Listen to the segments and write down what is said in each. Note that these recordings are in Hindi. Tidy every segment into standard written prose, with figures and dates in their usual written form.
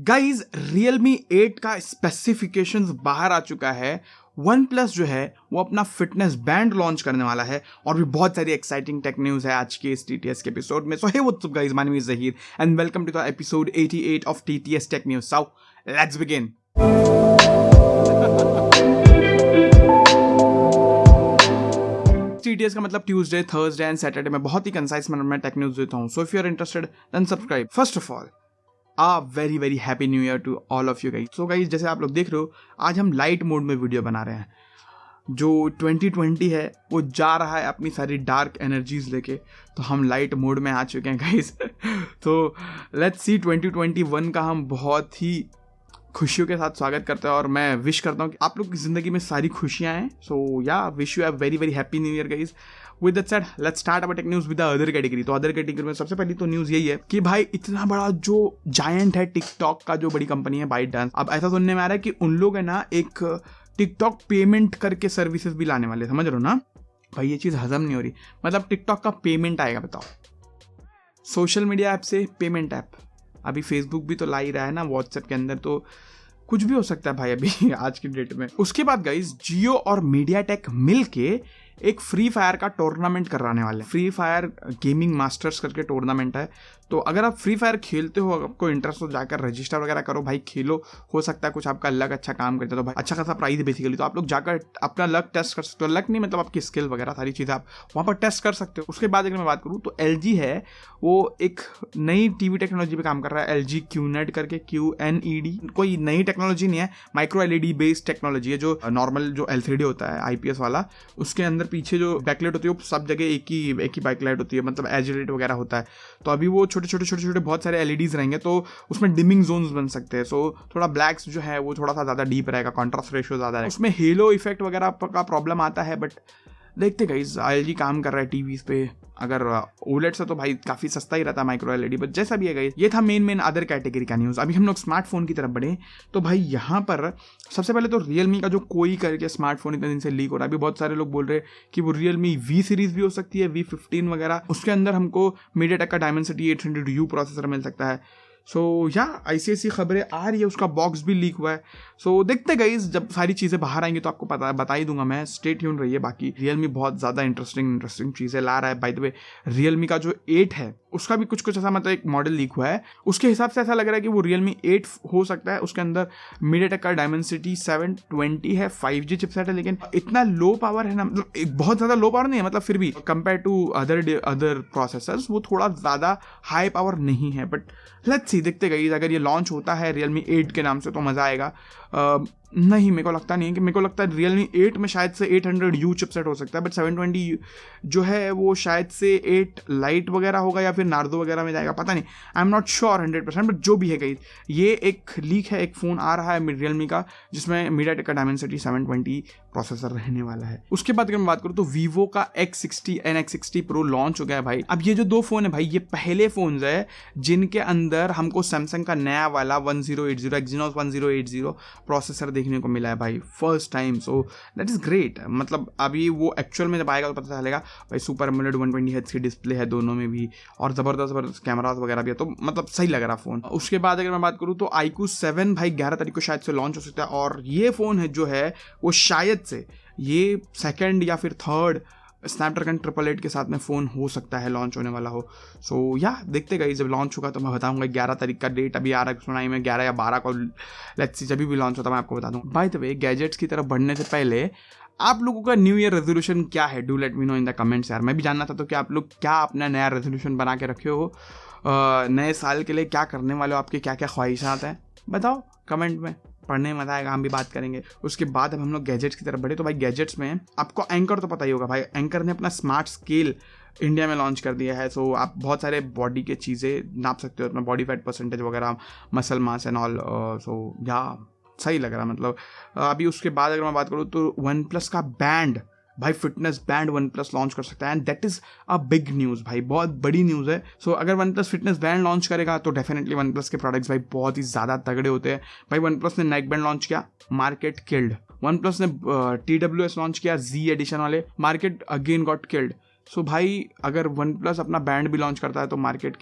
गाइज Realme 8 का स्पेसिफिकेशंस बाहर आ चुका है। OnePlus जो है वो अपना फिटनेस बैंड लॉन्च करने वाला है और भी बहुत सारी एक्साइटिंग टेक न्यूज है आज के इस TTS के एपिसोड में। So hey what's up guys, my name is Zaheer and welcome to the episode 88 of TTS tech news. So let's begin. TTS का मतलब ट्यूसडे, थर्सडे एंड सैटरडे में बहुत ही कंसाइज मैनर में टेक न्यूज देता हूँ। So if you are interested then subscribe. First of all very very happy new year to all of you guys. So guys, जैसे आप लोग देख रहे हो आज हम लाइट मोड में वीडियो बना रहे हैं। जो 2020 है वो जा रहा है अपनी सारी डार्क एनर्जीज लेके, तो हम लाइट मोड में आ चुके हैं गाइस। तो लेट्स सी 2021 का हम बहुत ही खुशियों के साथ स्वागत करते हैं और मैं विश करता हूँ कि आप लोग की जिंदगी में सारी खुशियाँ हैं। सो या wish you have very very happy new year guys. With that said let's start our tech news with the other category. तो अदर कैटेगरी में सबसे पहली तो न्यूज यही है कि भाई इतना बड़ा जो जायंट है टिकटॉक का, जो बड़ी कंपनी है ByteDance, अब ऐसा सुनने में आ रहा है कि उन लोग है ना एक टिकटॉक पेमेंट करके सर्विसेज भी लाने वाले। समझ रहे हो ना भाई, ये चीज़ हजम नहीं हो रही। मतलब टिकटॉक का पेमेंट आएगा, बताओ, सोशल मीडिया ऐप से पेमेंट ऐप। अभी फेसबुक भी तो ला ही रहा है ना व्हाट्सएप के अंदर, तो कुछ भी हो सकता है भाई अभी आज की डेट में। उसके बाद गाइस जियो और मीडियाटेक मिलके एक फ्री फायर का टूर्नामेंट कराने वाले हैं। फ्री फायर गेमिंग मास्टर्स करके टूर्नामेंट है। तो अगर आप फ्री फायर खेलते हो, आपको इंटरेस्ट हो, जाकर रजिस्टर वगैरह करो भाई, खेलो। हो सकता है कुछ आपका लक अच्छा काम करते हो तो भाई अच्छा खासा प्राइस है बेसिकली। तो आप लोग जाकर अपना लक टेस्ट कर सकते हो। लक नहीं मतलब आपकी स्किल वगैरह सारी चीज़ें आप वहाँ पर टेस्ट कर सकते हो। उसके बाद अगर मैं बात करूँ तो LG है, वो एक नई टीवी टेक्नोलॉजी पे काम कर रहा है। LG QNED करके, QNED कोई नई टेक्नोलॉजी नहीं है, माइक्रो LED बेस्ड टेक्नोलॉजी है। जो नॉर्मल जो LCD होता है IPS वाला, उसके अंदर पीछे जो बैकलाइट होती है वो सब जगह एक ही बैकलाइट होती है, मतलब एजलेट वगैरह होता है। तो अभी वो छोटे बहुत सारे LEDs रहेंगे, तो उसमें डिमिंग जोन्स बन सकते हैं। सो थोड़ा ब्लैक्स जो है वो थोड़ा सा ज़्यादा डीप रहेगा, कॉन्ट्रास्ट रेशियो ज़्यादा है। उसमें हेलो इफेक्ट वगैरह का प्रॉब्लम आता है, बट देखते गाइस LG काम कर रहा है टीवीज पे। अगर OLED से तो भाई काफ़ी सस्ता ही रहता है माइक्रो LED, बट जैसा भी है गाइस, ये था मेन अदर कैटेगरी का न्यूज़। अभी हम लोग स्मार्टफोन की तरफ बढ़े तो भाई यहाँ पर सबसे पहले तो Realme का जो कोई करके स्मार्टफोन इतने दिन से लीक हो रहा है। अभी बहुत सारे लोग बोल रहे हैं कि वो Realme V सीरीज भी हो सकती है, V15 वगैरह। उसके अंदर हमको MediaTek का Dimensity 800U प्रोसेसर मिल सकता है। सो या ऐसी खबरें आ रही है, उसका बॉक्स भी लीक हुआ है। सो देखते गाइस, जब सारी चीज़ें बाहर आएंगी तो आपको बता ही दूंगा मैं। स्टे ट्यून रहिए। बाकी Realme बहुत ज़्यादा इंटरेस्टिंग चीज़ें ला रहा है। बाय द वे Realme का जो 8 है उसका भी कुछ ऐसा मतलब एक मॉडल लीक हुआ है। उसके हिसाब से ऐसा लग रहा है कि वो Realme 8 हो सकता है। उसके अंदर MediaTek का Dimensity 720 है, 5G चिपसेट है, लेकिन इतना लो पावर है ना, मतलब बहुत ज़्यादा लो पावर नहीं है, मतलब फिर भी कंपेयर टू अदर प्रोसेसर्स वो थोड़ा ज़्यादा हाई पावर नहीं है। बट लेट्स सी, देखते गई अगर ये लॉन्च होता है Realme 8 के नाम से तो मज़ा आएगा। नहीं, मेरे को लगता नहीं है कि, मेरे को लगता है Realme 8 में शायद से 800U चिपसेट हो सकता है, बट 720 जो है वो शायद से 8 लाइट वगैरह होगा या फिर नार्दो वगैरह में जाएगा, पता नहीं, I am not sure 100%। But जो भी है गई, ये एक लीक है, एक फ़ोन आ रहा है Realme का जिसमें MediaTek का Dimensity 720 प्रोसेसर रहने वाला है। उसके बाद अगर मैं बात करूँ तो Vivo का X60 and X60 Pro launch हो गया है भाई। अब ये जो दो फ़ोन है भाई, ये पहले फ़ोन है जिनके अंदर हमको सैमसंग का नया वाला 1080 Exynos 1080 प्रोसेसर देखने को मिला है भाई, first time. So that is great. मतलब अभी वो एक्चुअल में जब आएगा तो पता चलेगा भाई। सुपर एमोलेड 120Hz की डिस्प्ले है दोनों में भी, और ज़बरदस्त कैमरास वगैरह भी है, तो मतलब सही लग रहा फ़ोन। उसके बाद अगर मैं बात करूँ तो iQOO 7 भाई 11 तारीख को शायद से लॉन्च हो सकता है, और ये फ़ोन है जो है वो शायद से ये सेकेंड या फिर थर्ड स्नैपड्रैगन 888 के साथ में फ़ोन हो सकता है लॉन्च होने वाला हो। सो या देखते गई, जब लॉन्च होगा तो मैं बताऊंगा। 11 तारीख का डेट अभी आ रहा है, सुनाई में 11 या 12 को, लेट्स सी, जब भी लॉन्च होता है मैं आपको बता दूंगा। बाय द वे, गैजेट्स की तरफ बढ़ने से पहले आप लोगों का न्यू ईयर रेजोल्यूशन क्या है? Do let me know in the comments यार। मैं भी जानना चाहता हूँ कि आप लोग क्या अपना नया रेजोल्यूशन बना के रखे हो, नए साल के लिए क्या करने वाले हो, आपके क्या क्या ख्वाहिशात हैं, बताओ कमेंट में, पढ़ने में मजा आएगा, हम भी बात करेंगे। उसके बाद अब हम लोग गैजेट्स की तरफ बढ़े तो भाई गैजेट्स में आपको एंकर तो पता ही होगा भाई। एंकर ने अपना स्मार्ट स्केल इंडिया में लॉन्च कर दिया है। सो आप बहुत सारे बॉडी के चीज़ें नाप सकते हो, अपना बॉडी फैट परसेंटेज वगैरह, मसल मास एंड ऑल। सो या सही लग रहा मतलब। अभी उसके बाद अगर मैं बात करूँ तो OnePlus का बैंड भाई, फिटनेस बैंड OnePlus लॉन्च कर सकता है, and that is a big news भाई, बहुत बड़ी न्यूज़ है। सो अगर OnePlus फिटनेस बैंड लॉन्च करेगा तो डेफिनेटली OnePlus के प्रोडक्ट्स भाई बहुत ही ज़्यादा तगड़े होते हैं भाई। OnePlus ने नेक बैंड लॉन्च किया, मार्केट किल्ड। OnePlus ने TWS लॉन्च किया Z एडिशन वाले, मार्केट अगेन गॉट किल्ड। सो भाई अगर वन प्लस अपना बैंड भी लॉन्च करता है तो मार्केट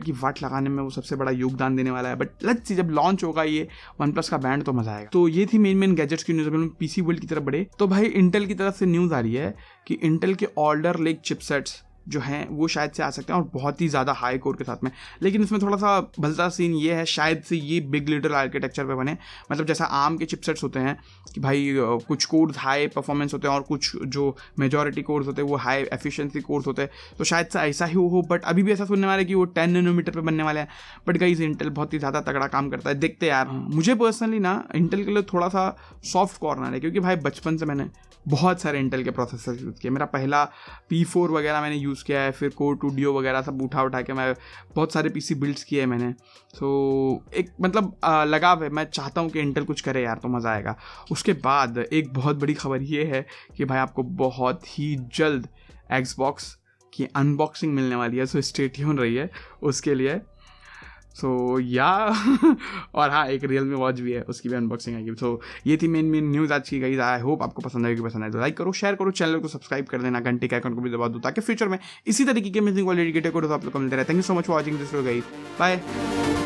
की वाट लगाने में वो सबसे बड़ा योगदान देने वाला है। बट लेट्स सी, जब लॉन्च होगा ये वन प्लस का बैंड तो मजा आएगा। तो ये थी मेन गैजेट्स की न्यूज़। पीसी वर्ल्ड की तरफ बढ़े तो भाई इंटेल की तरफ से न्यूज़ आ रही है कि इंटेल के ऑल्डर लेक चिपसेट्स जो हैं वो शायद से आ सकते हैं और बहुत ही ज़्यादा हाई कोर के साथ में। लेकिन इसमें थोड़ा सा भलता सीन ये है, शायद से ये बिग लिटिल आर्किटेक्चर पे बने। मतलब जैसा आर्म के चिपसेट्स होते हैं कि भाई कुछ कोर्स हाई परफॉर्मेंस होते हैं और कुछ जो मेजॉरिटी कोर्स होते हैं वो हाई एफिशिएंसी कोर्स होते हैं। तो शायद से ऐसा ही हो, बट अभी भी ऐसा सुनने वाले कि वो 10 नैनोमीटर पे बनने वाले हैं। बट गाइस इंटेल बहुत ही ज़्यादा तगड़ा काम करता है, देखते यार। मुझे पर्सनली ना इंटेल के लिए थोड़ा सा सॉफ्ट कॉर्नर है, क्योंकि भाई बचपन से मैंने बहुत सारे इंटेल के प्रोसेसर यूज़ किए। मेरा पहला P4 वगैरह मैंने यूज़ किया है, फिर कोर 2 Duo वगैरह सब उठा के मैं बहुत सारे पीसी बिल्ड्स किए हैं मैंने। सो एक मतलब लगाव है, मैं चाहता हूँ कि इंटेल कुछ करे यार तो मज़ा आएगा। उसके बाद एक बहुत बड़ी खबर ये है कि भाई आपको बहुत ही जल्द Xbox की अनबॉक्सिंग मिलने वाली है, सो स्टे ट्यून रहिए उसके लिए। सो या और हाँ, एक Realme वॉच भी है, उसकी भी अनबॉक्सिंग आएगी। सो ये थी मेन न्यूज़ आज की गाइस। आई होप आपको पसंद आएगी। पसंद आए तो लाइक करो, शेयर करो, चैनल को सब्सक्राइब कर देना, घंटे के आइकन को भी दबा दो ताकि फ्यूचर में इसी तरीके के अमेजिंग क्वालिटी के टेक आप लोग को मिलते रहे। Thank you so much for watching this video guys, bye.